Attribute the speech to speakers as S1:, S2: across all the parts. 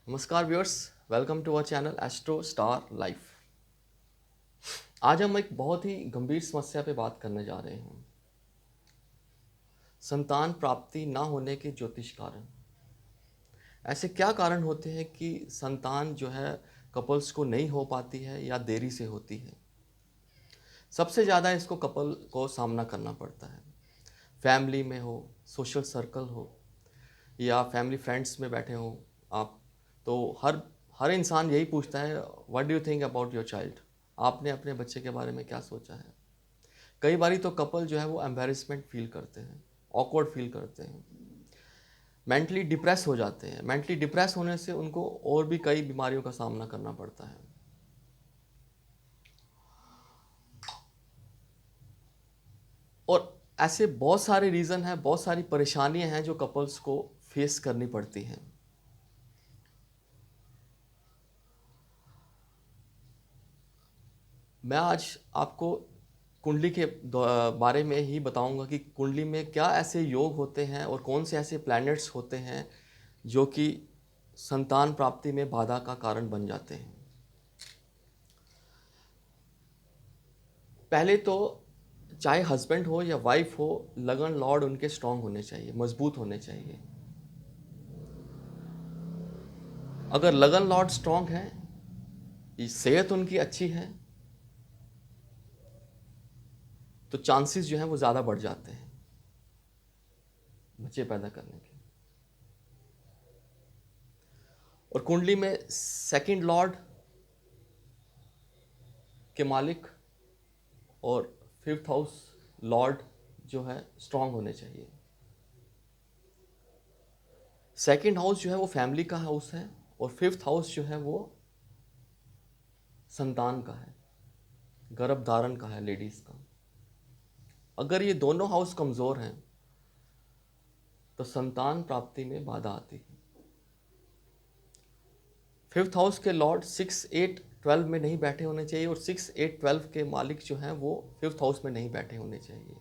S1: नमस्कार viewers, welcome to our channel astro star life. आज हम एक बहुत ही गंभीर समस्या पे बात करने जा रहे हैं। संतान प्राप्ति ना होने के ज्योतिष कारण। ऐसे क्या कारण होते हैं कि संतान जो है कपल्स को नहीं हो पाती है या देरी से होती है। सबसे ज़्यादा इसको कपल को सामना करना पड़ता है। फैमिली में हो, सोशल सर्कल हो या फैमिली फ्रेंड्स में बैठे हो आप, तो हर हर इंसान यही पूछता है, what do you think about your child. आपने अपने बच्चे के बारे में क्या सोचा है। कई बारी तो कपल जो है वो एम्बेरसमेंट फील करते हैं, ऑकवर्ड फील करते हैं, मेंटली डिप्रेस हो जाते हैं। मेंटली डिप्रेस होने से उनको और भी कई बीमारियों का सामना करना पड़ता है। और ऐसे बहुत सारे रीज़न हैं, बहुत सारी परेशानियां हैं जो कपल्स को फेस करनी पड़ती हैं। मैं आज आपको कुंडली के बारे में ही बताऊंगा कि कुंडली में क्या ऐसे योग होते हैं और कौन से ऐसे प्लैनेट्स होते हैं जो कि संतान प्राप्ति में बाधा का कारण बन जाते हैं। पहले तो चाहे हस्बैंड हो या वाइफ हो, लगन लॉर्ड उनके स्ट्रांग होने चाहिए, मजबूत होने चाहिए। अगर लगन लॉर्ड स्ट्रांग है, सेहत उनकी अच्छी है, तो चांसेस जो हैं वो ज़्यादा बढ़ जाते हैं बच्चे पैदा करने के। और कुंडली में सेकंड लॉर्ड के मालिक और फिफ्थ हाउस लॉर्ड जो है स्ट्रांग होने चाहिए। सेकंड हाउस जो है वो फैमिली का हाउस है और फिफ्थ हाउस जो है वो संतान का है, गर्भ धारण का है, लेडीज का। अगर ये दोनों हाउस कमज़ोर हैं तो संतान प्राप्ति में बाधा आती है। फिफ्थ हाउस के लॉर्ड 6, 8, 12 में नहीं बैठे होने चाहिए और 6, 8, 12 के मालिक जो हैं वो फिफ्थ हाउस में नहीं बैठे होने चाहिए।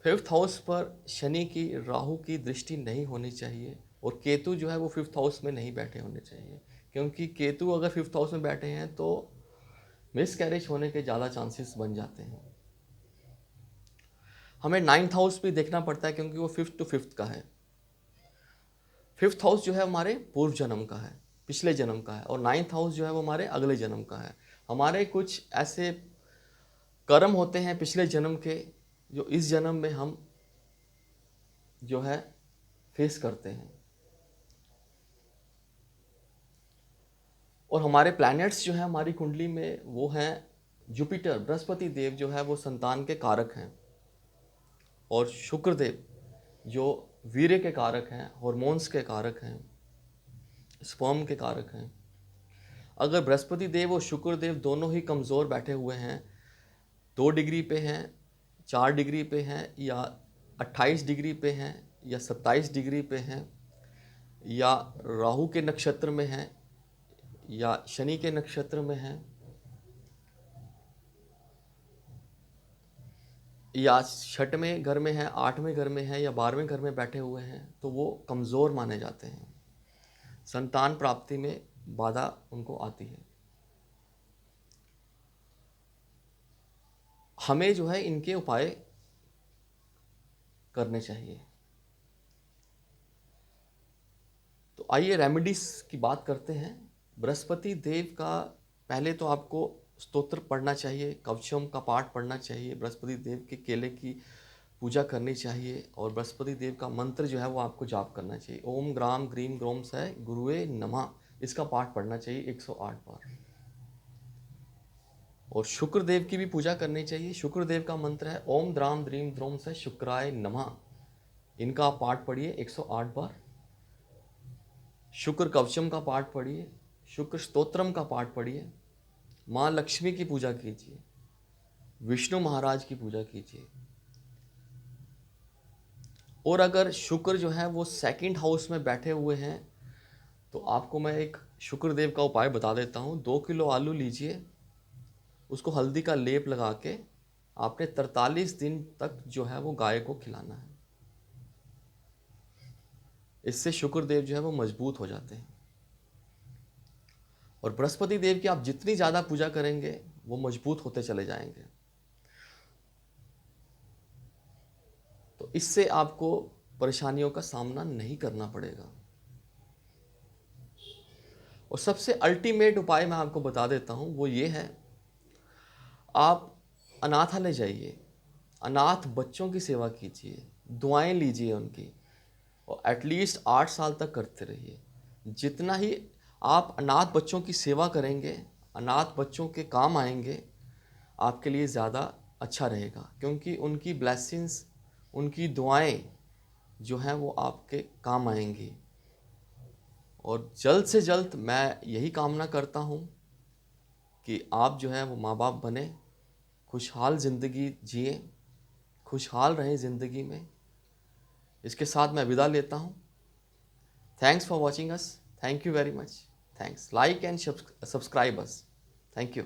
S1: फिफ्थ हाउस पर शनि की, राहु की दृष्टि नहीं होनी चाहिए और केतु जो है वो फिफ्थ हाउस में नहीं बैठे होने चाहिए, क्योंकि केतु अगर फिफ्थ हाउस में बैठे हैं तो मिस कैरेज होने के ज़्यादा चांसेस बन जाते हैं। हमें नाइन्थ हाउस भी देखना पड़ता है क्योंकि वो फिफ्थ टू फिफ्थ का है। फिफ्थ हाउस जो है हमारे पूर्व जन्म का है, पिछले जन्म का है, और नाइन्थ हाउस जो है वो हमारे अगले जन्म का है। हमारे कुछ ऐसे कर्म होते हैं पिछले जन्म के जो इस जन्म में हम जो है फेस करते हैं। और हमारे प्लैनेट्स जो हैं हमारी कुंडली में वो हैं जुपिटर, बृहस्पति देव जो है वो संतान के कारक हैं, और शुक्र देव जो वीर्य के कारक हैं, हॉर्मोन्स के कारक हैं, स्पर्म के कारक हैं। अगर बृहस्पति देव और शुक्र देव दोनों ही कमज़ोर बैठे हुए हैं, 2 डिग्री पे हैं, 4 डिग्री पे हैं, या 28 डिग्री पे हैं, या 27 डिग्री पे हैं, या राहु के नक्षत्र में हैं, या शनि के नक्षत्र में हैं, या 6वें घर में है, 8वें घर में है, या 12वें घर में बैठे हुए हैं, तो वो कमज़ोर माने जाते हैं। संतान प्राप्ति में बाधा उनको आती है। हमें जो है इनके उपाय करने चाहिए। तो आइए रेमेडीज की बात करते हैं। बृहस्पति देव का पहले तो आपको स्तोत्र पढ़ना चाहिए, कवचम का पाठ पढ़ना चाहिए, बृहस्पति देव के केले की पूजा करनी चाहिए, और बृहस्पति देव का मंत्र जो है वो आपको जाप करना चाहिए। ओम ग्राम ग्रीम ग्रोम से गुरुए नमः, इसका पाठ पढ़ना चाहिए 108 बार। और शुक्र देव की भी पूजा करनी चाहिए। शुक्र देव का मंत्र है ओम द्राम द्रीम द्रोम से शुक्राय नमः, इनका आप पाठ पढ़िए 108 बार। शुक्र कवचम का पाठ पढ़िए, शुक्र स्तोत्रम का पाठ पढ़िए, माँ लक्ष्मी की पूजा कीजिए, विष्णु महाराज की पूजा कीजिए। और अगर शुक्र जो है वो सेकंड हाउस में बैठे हुए हैं तो आपको मैं एक शुक्र देव का उपाय बता देता हूँ। 2 किलो आलू लीजिए, उसको हल्दी का लेप लगा के आपने 43 दिन तक जो है वो गाय को खिलाना है। इससे शुक्र देव जो है वो मजबूत हो जाते हैं। और बृहस्पति देव की आप जितनी ज़्यादा पूजा करेंगे वो मजबूत होते चले जाएंगे। तो इससे आपको परेशानियों का सामना नहीं करना पड़ेगा। और सबसे अल्टीमेट उपाय मैं आपको बता देता हूँ, वो ये है, आप अनाथालय जाइए, अनाथ बच्चों की सेवा कीजिए, दुआएं लीजिए उनकी, और एटलीस्ट 8 साल तक करते रहिए। जितना ही आप अनाथ बच्चों की सेवा करेंगे, अनाथ बच्चों के काम आएंगे, आपके लिए ज़्यादा अच्छा रहेगा, क्योंकि उनकी ब्लेसिंग्स, उनकी दुआएं जो हैं वो आपके काम आएंगी। और जल्द से जल्द मैं यही कामना करता हूँ कि आप जो है वो माँ बाप बने, खुशहाल ज़िंदगी जिए, खुशहाल रहें ज़िंदगी में। इसके साथ मैं विदा लेता हूँ। Thanks for watching us. Thank you very much. Thanks. Like and subscribe us. Thank you.